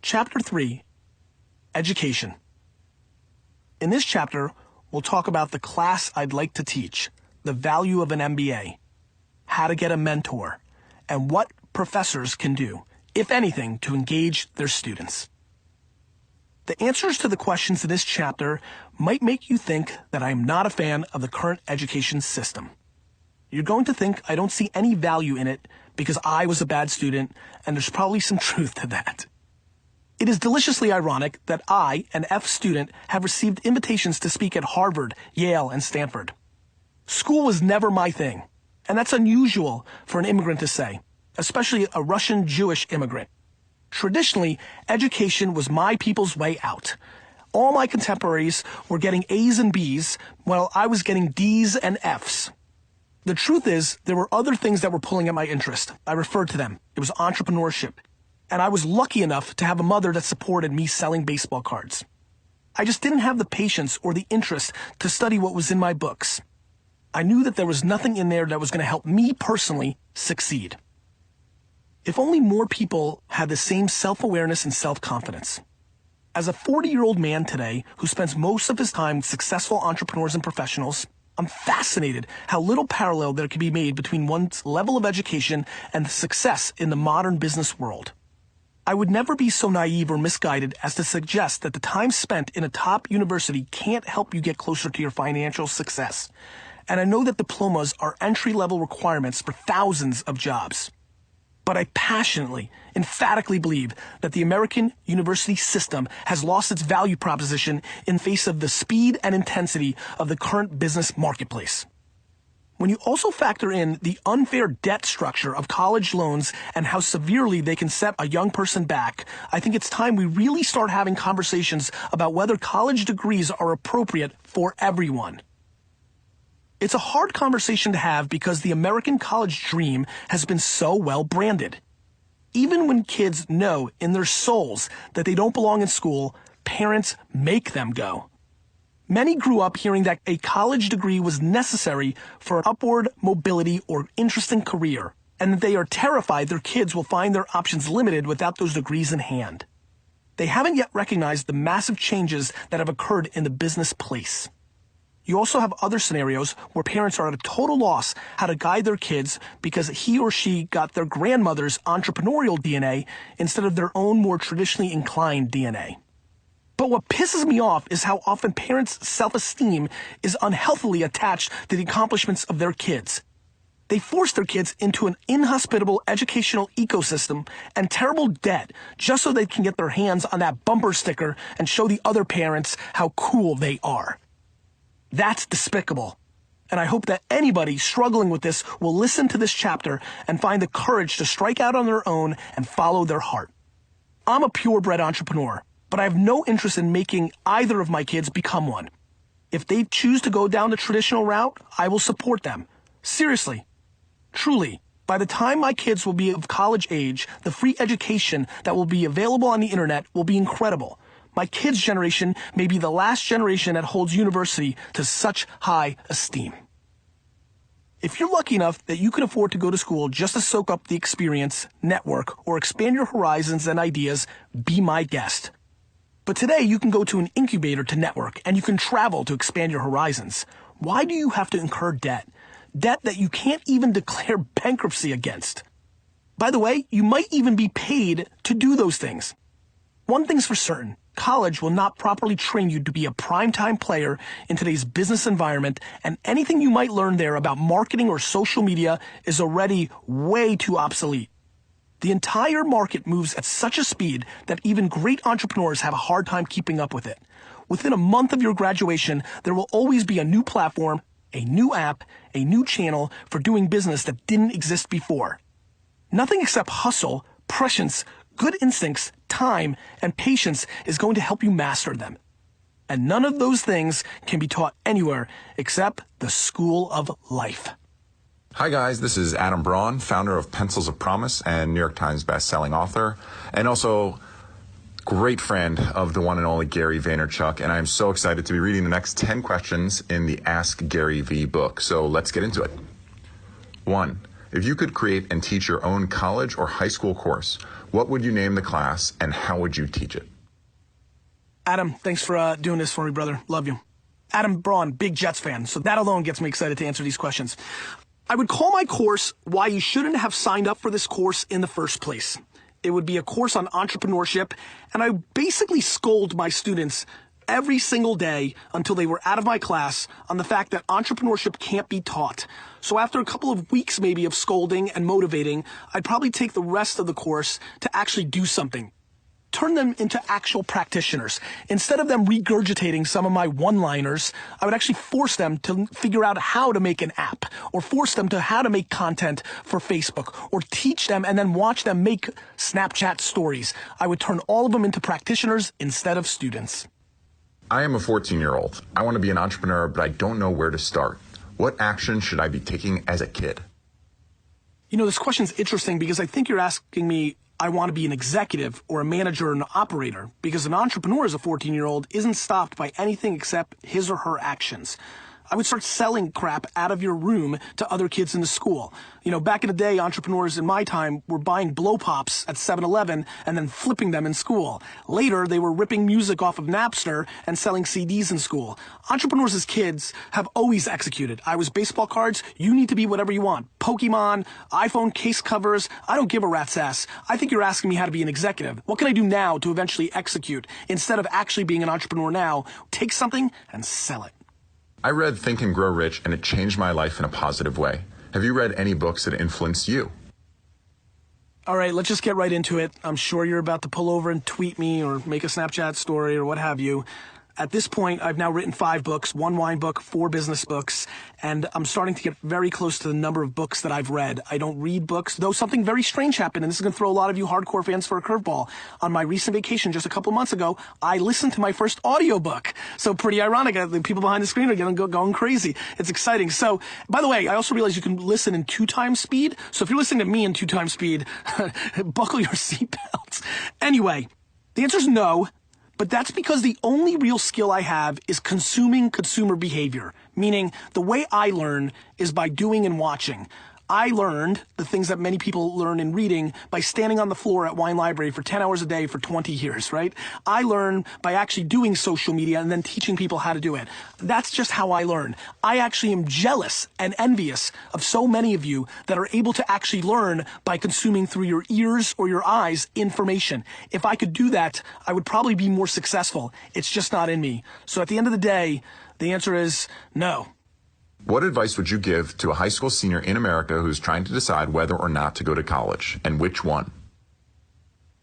Chapter 3, Education. In this chapter, we'll talk about the class I'd like to teach, the value of an MBA, how to get a mentor, and what professors can do, if anything, to engage their students. The answers to the questions in this chapter might make you think that I am not a fan of the current education system. You're going to think I don't see any value in it because I was a bad student, and there's probably some truth to that. It is deliciously ironic that I, an F student, have received invitations to speak at Harvard, Yale, and Stanford. School was never my thing, and that's unusual for an immigrant to say, especially a Russian Jewish immigrant. Traditionally, education was my people's way out. All my contemporaries were getting A's and B's, while I was getting D's and F's. The truth is, there were other things that were pulling at my interest. I referred to them. It was entrepreneurship. And I was lucky enough to have a mother that supported me selling baseball cards. I just didn't have the patience or the interest to study what was in my books. I knew that there was nothing in there that was going to help me personally succeed. If only more people had the same self-awareness and self-confidence. As a 40-year-old man today who spends most of his time with successful entrepreneurs and professionals, I'm fascinated how little parallel there can be made between one's level of education and the success in the modern business world. I would never be so naive or misguided as to suggest that the time spent in a top university can't help you get closer to your financial success. And I know that diplomas are entry-level requirements for thousands of jobs. But I passionately, emphatically believe that the American university system has lost its value proposition in face of the speed and intensity of the current business marketplace. When you also factor in the unfair debt structure of college loans and how severely they can set a young person back, I think it's time we really start having conversations about whether college degrees are appropriate for everyone. It's a hard conversation to have because the American college dream has been so well branded. Even when kids know in their souls that they don't belong in school, parents make them go. Many grew up hearing that a college degree was necessary for upward mobility or interesting career, and that they are terrified their kids will find their options limited without those degrees in hand. They haven't yet recognized the massive changes that have occurred in the business place. You also have other scenarios where parents are at a total loss how to guide their kids because he or she got their grandmother's entrepreneurial DNA instead of their own more traditionally inclined DNA. But what pisses me off is how often parents' self-esteem is unhealthily attached to the accomplishments of their kids. They force their kids into an inhospitable educational ecosystem and terrible debt just so they can get their hands on that bumper sticker and show the other parents how cool they are. That's despicable. And I hope that anybody struggling with this will listen to this chapter and find the courage to strike out on their own and follow their heart. I'm a purebred entrepreneur, but I have no interest in making either of my kids become one. If they choose to go down the traditional route, I will support them. Seriously. Truly. By the time my kids will be of college age, the free education that will be available on the internet will be incredible. My kids' generation may be the last generation that holds university to such high esteem. If you're lucky enough that you can afford to go to school just to soak up the experience, network, or expand your horizons and ideas, be my guest. But today you can go to an incubator to network and you can travel to expand your horizons. Why do you have to incur debt? Debt that you can't even declare bankruptcy against. By the way, you might even be paid to do those things. One thing's for certain. College will not properly train you to be a primetime player in today's business environment, and anything you might learn there about marketing or social media is already way too obsolete. The entire market moves at such a speed that even great entrepreneurs have a hard time keeping up with it. Within a month of your graduation, there will always be a new platform, a new app, a new channel for doing business that didn't exist before. Nothing except hustle, prescience, good instincts, time, and patience is going to help you master them. And none of those things can be taught anywhere except the school of life. Hi guys, this is Adam Braun, founder of Pencils of Promise and New York Times best-selling author, and also great friend of the one and only Gary Vaynerchuk, and I'm so excited to be reading the next 10 questions in the Ask Gary Vee book. So let's get into it. 1. If you could create and teach your own college or high school course, what would you name the class and how would you teach it? Adam, thanks for doing this for me, brother. Love you. Adam Braun, big Jets fan, so that alone gets me excited to answer these questions. I would call my course Why You Shouldn't Have Signed Up for This Course in the First Place. It would be a course on entrepreneurship, and I basically scold my students every single day until they were out of my class on the fact that entrepreneurship can't be taught. So after a couple of weeks maybe of scolding and motivating, I'd probably take the rest of the course to actually do something. Turn them into actual practitioners. Instead of them regurgitating some of my one-liners, I would actually force them to figure out how to make an app, or force them to how to make content for Facebook, or teach them and then watch them make Snapchat stories. I would turn all of them into practitioners instead of students. I am a 14-year-old. I want to be an entrepreneur, but I don't know where to start. What action should I be taking as a kid? You know, this question's interesting because I think you're asking me, I want to be an executive or a manager or an operator, because an entrepreneur as a 14-year-old isn't stopped by anything except his or her actions. I would start selling crap out of your room to other kids in the school. You know, back in the day, entrepreneurs in my time were buying blow pops at 7-Eleven and then flipping them in school. Later, they were ripping music off of Napster and selling CDs in school. Entrepreneurs as kids have always executed. I was baseball cards, you need to be whatever you want. Pokemon, iPhone case covers, I don't give a rat's ass. I think you're asking me how to be an executive. What can I do now to eventually execute? Instead of actually being an entrepreneur now, take something and sell it. I read Think and Grow Rich, and it changed my life in a positive way. Have you read any books that influenced you? All right, let's just get right into it. I'm sure you're about to pull over and tweet me or make a Snapchat story or what have you. At this point, I've now written 5 books, 1 wine book, 4 business books, and I'm starting to get very close to the number of books that I've read. I don't read books, though something very strange happened, and this is going to throw a lot of you hardcore fans for a curveball. On my recent vacation just a couple months ago, I listened to my first audiobook. So pretty ironic. The people behind the screen are going crazy. It's exciting. So, by the way, I also realized you can listen in 2 times speed. So if you're listening to me in 2 times speed, buckle your seatbelts. Anyway, the answer is no. But that's because the only real skill I have is consuming consumer behavior, meaning the way I learn is by doing and watching. I learned the things that many people learn in reading by standing on the floor at Wine Library for 10 hours a day for 20 years, right? I learn by actually doing social media and then teaching people how to do it. That's just how I learn. I actually am jealous and envious of so many of you that are able to actually learn by consuming through your ears or your eyes information. If I could do that, I would probably be more successful. It's just not in me. So at the end of the day, the answer is no. What advice would you give to a high school senior in America who's trying to decide whether or not to go to college, and which one?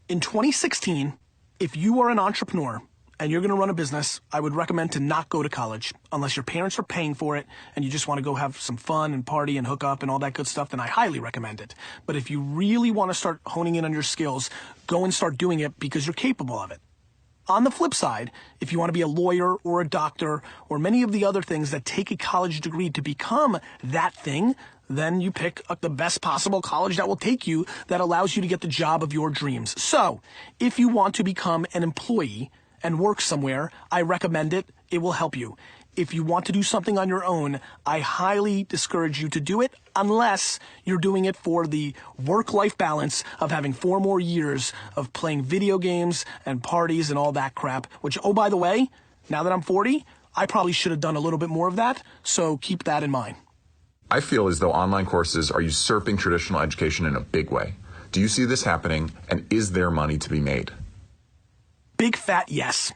In 2016, if you are an entrepreneur and you're going to run a business, I would recommend to not go to college unless your parents are paying for it and you just want to go have some fun and party and hook up and all that good stuff, then I highly recommend it. But if you really want to start honing in on your skills, go and start doing it because you're capable of it. On the flip side, if you want to be a lawyer or a doctor or many of the other things that take a college degree to become that thing, then you pick the best possible college that will take you, that allows you to get the job of your dreams. So, if you want to become an employee and work somewhere, I recommend it. It will help you. If you want to do something on your own, I highly discourage you to do it unless you're doing it for the work-life balance of having 4 more years of playing video games and parties and all that crap, which, oh, by the way, now that I'm 40, I probably should have done a little bit more of that, so keep that in mind. I feel as though online courses are usurping traditional education in a big way. Do you see this happening, and is there money to be made? Big fat yes.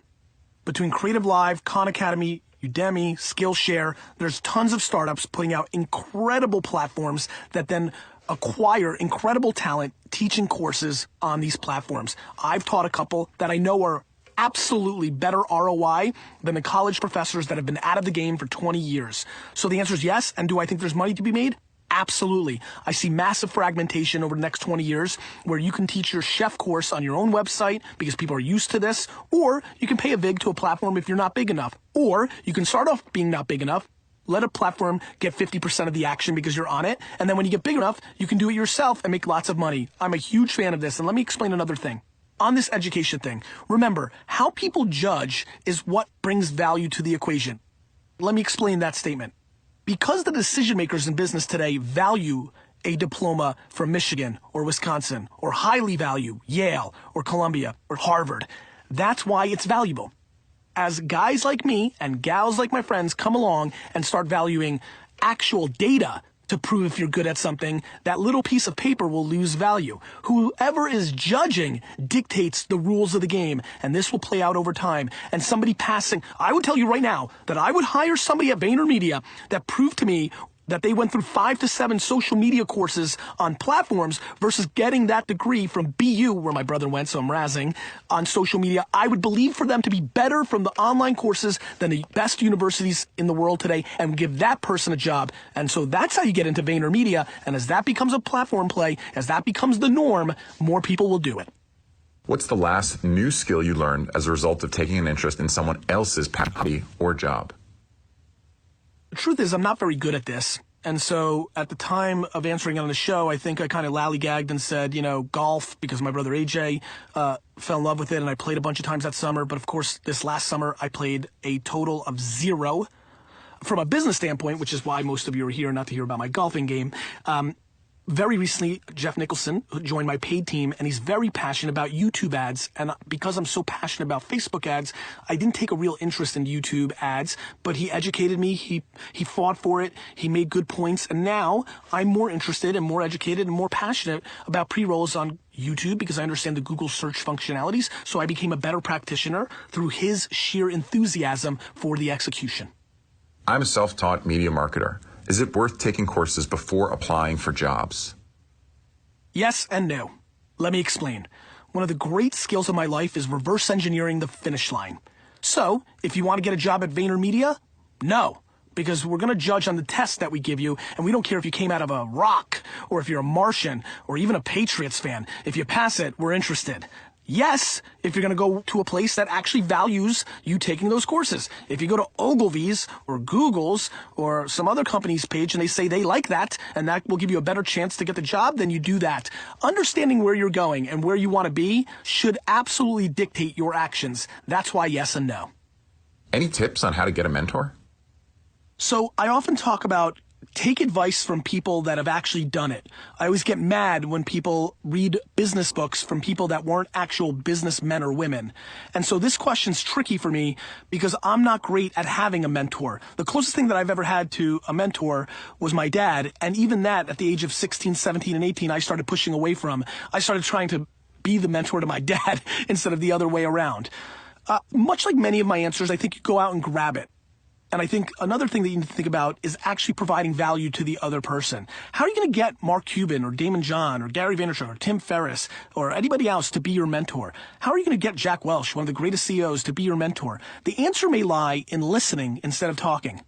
Between Creative Live, Khan Academy, Udemy, Skillshare, there's tons of startups putting out incredible platforms that then acquire incredible talent teaching courses on these platforms. I've taught a couple that I know are absolutely better ROI than the college professors that have been out of the game for 20 years. So the answer is yes. And do I think there's money to be made? Absolutely. I see massive fragmentation over the next 20 years where you can teach your chef course on your own website because people are used to this, or you can pay a vig to a platform if you're not big enough, or you can start off being not big enough, let a platform get 50% of the action because you're on it, and then when you get big enough, you can do it yourself and make lots of money. I'm a huge fan of this, and let me explain another thing. On this education thing, remember, how people judge is what brings value to the equation. Let me explain that statement. Because the decision makers in business today value a diploma from Michigan or Wisconsin, or highly value Yale or Columbia or Harvard. That's why it's valuable. As guys like me and gals like my friends come along and start valuing actual data to prove if you're good at something, that little piece of paper will lose value. Whoever is judging dictates the rules of the game, and this will play out over time. And somebody passing, I would tell you right now that I would hire somebody at VaynerMedia that proved to me that they went through 5 to 7 social media courses on platforms versus getting that degree from BU, where my brother went, so I'm razzing, on social media. I would believe for them to be better from the online courses than the best universities in the world today and give that person a job. And so that's how you get into VaynerMedia. And as that becomes a platform play, as that becomes the norm, more people will do it. What's the last new skill you learned as a result of taking an interest in someone else's hobby or job? The truth is, I'm not very good at this. And so at the time of answering it on the show, I think I kind of lollygagged and said, golf, because my brother AJ fell in love with it, and I played a bunch of times that summer. But of course, this last summer, I played a total of 0. From a business standpoint, which is why most of you are here, not to hear about my golfing game. Very recently, Jeff Nicholson joined my paid team, and he's very passionate about YouTube ads. And because I'm so passionate about Facebook ads, I didn't take a real interest in YouTube ads, but he educated me. He fought for it. He made good points. And now I'm more interested and more educated and more passionate about pre-rolls on YouTube because I understand the Google search functionalities. So I became a better practitioner through his sheer enthusiasm for the execution. I'm a self-taught media marketer. Is it worth taking courses before applying for jobs? Yes and no. Let me explain. One of the great skills of my life is reverse engineering the finish line. So, if you want to get a job at VaynerMedia, no. Because we're going to judge on the test that we give you, and we don't care if you came out of a rock, or if you're a Martian, or even a Patriots fan. If you pass it, we're interested. Yes, if you're going to go to a place that actually values you taking those courses. If you go to Ogilvy's or Google's or some other company's page and they say they like that and that will give you a better chance to get the job, then you do that. Understanding where you're going and where you want to be should absolutely dictate your actions. That's why yes and no. Any tips on how to get a mentor? So I often talk about take advice from people that have actually done it. I always get mad when people read business books from people that weren't actual businessmen or women. And so this question's tricky for me because I'm not great at having a mentor. The closest thing that I've ever had to a mentor was my dad. And even that, at the age of 16, 17, and 18, I started pushing away from. I started trying to be the mentor to my dad instead of the other way around. Much like many of my answers, I think you go out and grab it. And I think another thing that you need to think about is actually providing value to the other person. How are you going to get Mark Cuban or Damon John or Gary Vaynerchuk or Tim Ferriss or anybody else to be your mentor? How are you going to get Jack Welch, one of the greatest CEOs, to be your mentor? The answer may lie in listening instead of talking.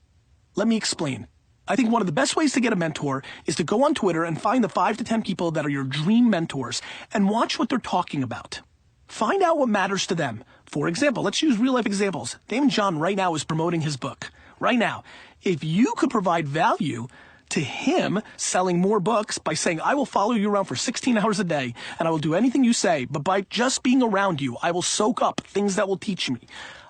Let me explain. I think one of the best ways to get a mentor is to go on Twitter and find the 5 to 10 people that are your dream mentors and watch what they're talking about. Find out what matters to them. For example, let's use real life examples. Damon John right now is promoting his book. Right now, if you could provide value to him selling more books by saying, I will follow you around for 16 hours a day and I will do anything you say, but by just being around you, I will soak up things that will teach me.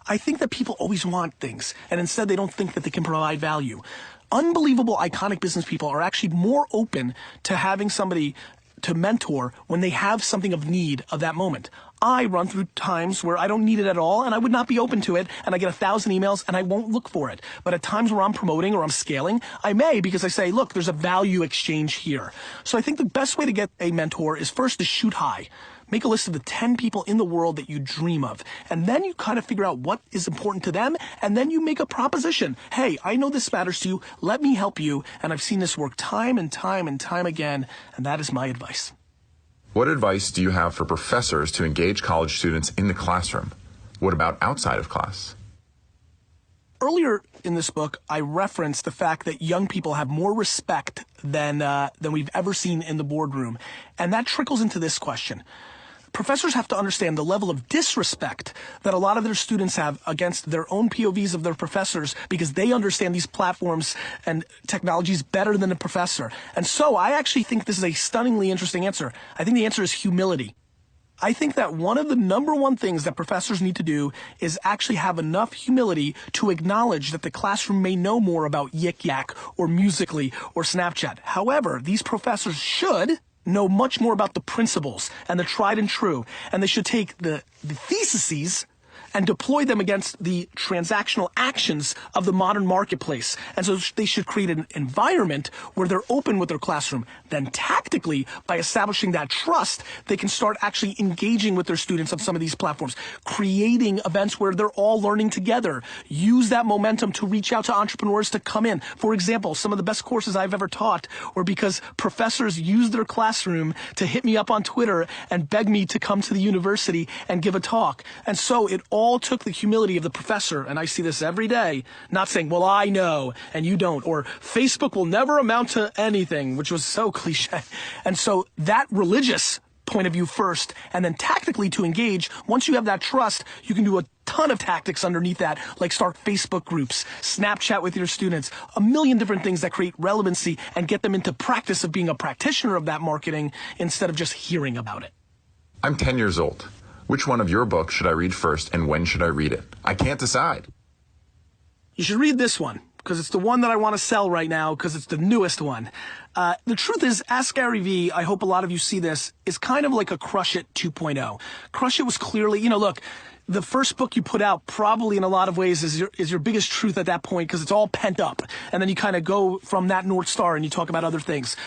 I think that people always want things and instead they don't think that they can provide value. Unbelievable, iconic business people are actually more open to having somebody to mentor when they have something of need of that moment. I run through times where I don't need it at all and I would not be open to it and I get 1,000 emails and I won't look for it. But at times where I'm promoting or I'm scaling, I may because I say, look, there's a value exchange here. So I think the best way to get a mentor is first to shoot high. Make a list of the 10 people in the world that you dream of. And then you kind of figure out what is important to them. And then you make a proposition. Hey, I know this matters to you. Let me help you. And I've seen this work time and time and time again. And that is my advice. What advice do you have for professors to engage college students in the classroom? What about outside of class? Earlier in this book, I referenced the fact that young people have more respect than we've ever seen in the boardroom. And that trickles into this question. Professors have to understand the level of disrespect that a lot of their students have against their own POVs of their professors because they understand these platforms and technologies better than the professor. And so I actually think this is a stunningly interesting answer. I think the answer is humility. I think that one of the number one things that professors need to do is actually have enough humility to acknowledge that the classroom may know more about Yik Yak or Musical.ly or Snapchat. However, these professors should know much more about the principles and the tried and true, and they should take the theses and deploy them against the transactional actions of the modern marketplace. And so they should create an environment where they're open with their classroom. Then tactically, by establishing that trust, they can start actually engaging with their students on some of these platforms, creating events where they're all learning together. Use that momentum to reach out to entrepreneurs to come in. For example, some of the best courses I've ever taught were because professors used their classroom to hit me up on Twitter and beg me to come to the university and give a talk. And so it all took the humility of the professor, and I see this every day, not saying, well, I know and you don't, or Facebook will never amount to anything, which was so cliche. And so that religious point of view first, and then tactically to engage, once you have that trust, you can do a ton of tactics underneath that, like start Facebook groups, Snapchat with your students, a million different things that create relevancy and get them into practice of being a practitioner of that marketing instead of just hearing about it. I'm 10 years old. Which one of your books should I read first, and when should I read it? I can't decide. You should read this one, because it's the one that I want to sell right now, because it's the newest one. The truth is, Ask Gary Vee, I hope a lot of you see this, is kind of like a Crush It 2.0. Crush It was clearly, look, the first book you put out probably in a lot of ways is your biggest truth at that point, because it's all pent up. And then you kind of go from that North Star and you talk about other things.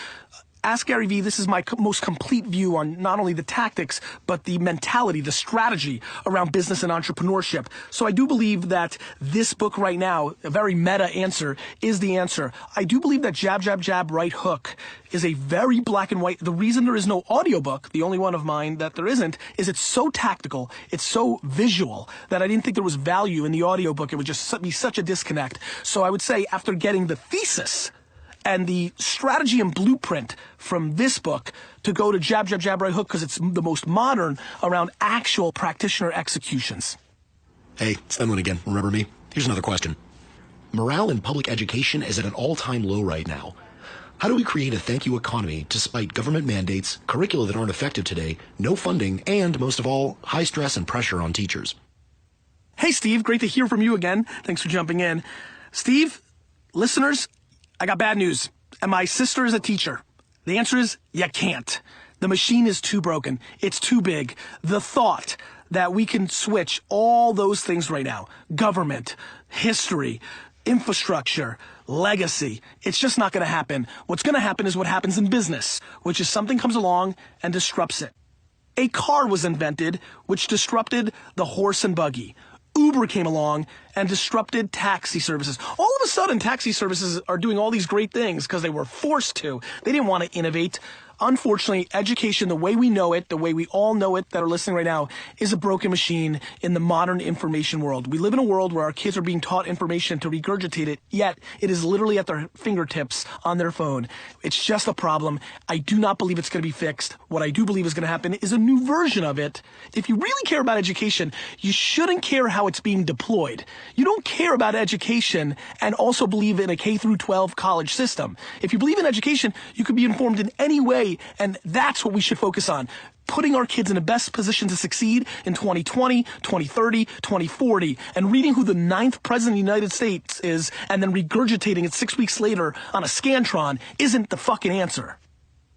Ask Gary Vee, this is my most complete view on not only the tactics, but the mentality, the strategy around business and entrepreneurship. So I do believe that this book right now, a very meta answer, is the answer. I do believe that jab, jab, jab, right hook is a very black and white. The reason there is no audiobook, the only one of mine that there isn't, is it's so tactical, it's so visual that I didn't think there was value in the audiobook. It would just be such a disconnect. So I would say after getting the thesis and the strategy and blueprint from this book to go to jab, jab, jab, right hook, because it's the most modern around actual practitioner executions. Hey, it's Thenlin again. Remember me? Here's another question. Morale in public education is at an all-time low right now. How do we create a thank you economy despite government mandates, curricula that aren't effective today, no funding, and most of all, high stress and pressure on teachers? Hey, Steve, great to hear from you again. Thanks for jumping in. Steve, listeners, I got bad news, and my sister is a teacher. The answer is, you can't. The machine is too broken. It's too big. The thought that we can switch all those things right now, government, history, infrastructure, legacy, it's just not going to happen. What's going to happen is what happens in business, which is something comes along and disrupts it. A car was invented, which disrupted the horse and buggy. Uber came along and disrupted taxi services. All of a sudden, taxi services are doing all these great things because they were forced to. They didn't want to innovate. Unfortunately, education, the way we know it, the way we all know it that are listening right now, is a broken machine in the modern information world. We live in a world where our kids are being taught information to regurgitate it, yet it is literally at their fingertips on their phone. It's just a problem. I do not believe it's going to be fixed. What I do believe is going to happen is a new version of it. If you really care about education, you shouldn't care how it's being deployed. You don't care about education and also believe in a K through 12 college system. If you believe in education, you could be informed in any way. And that's what we should focus on. Putting our kids in the best position to succeed in 2020, 2030, 2040, and reading who the 9th president of the United States is and then regurgitating it 6 weeks later on a Scantron isn't the fucking answer.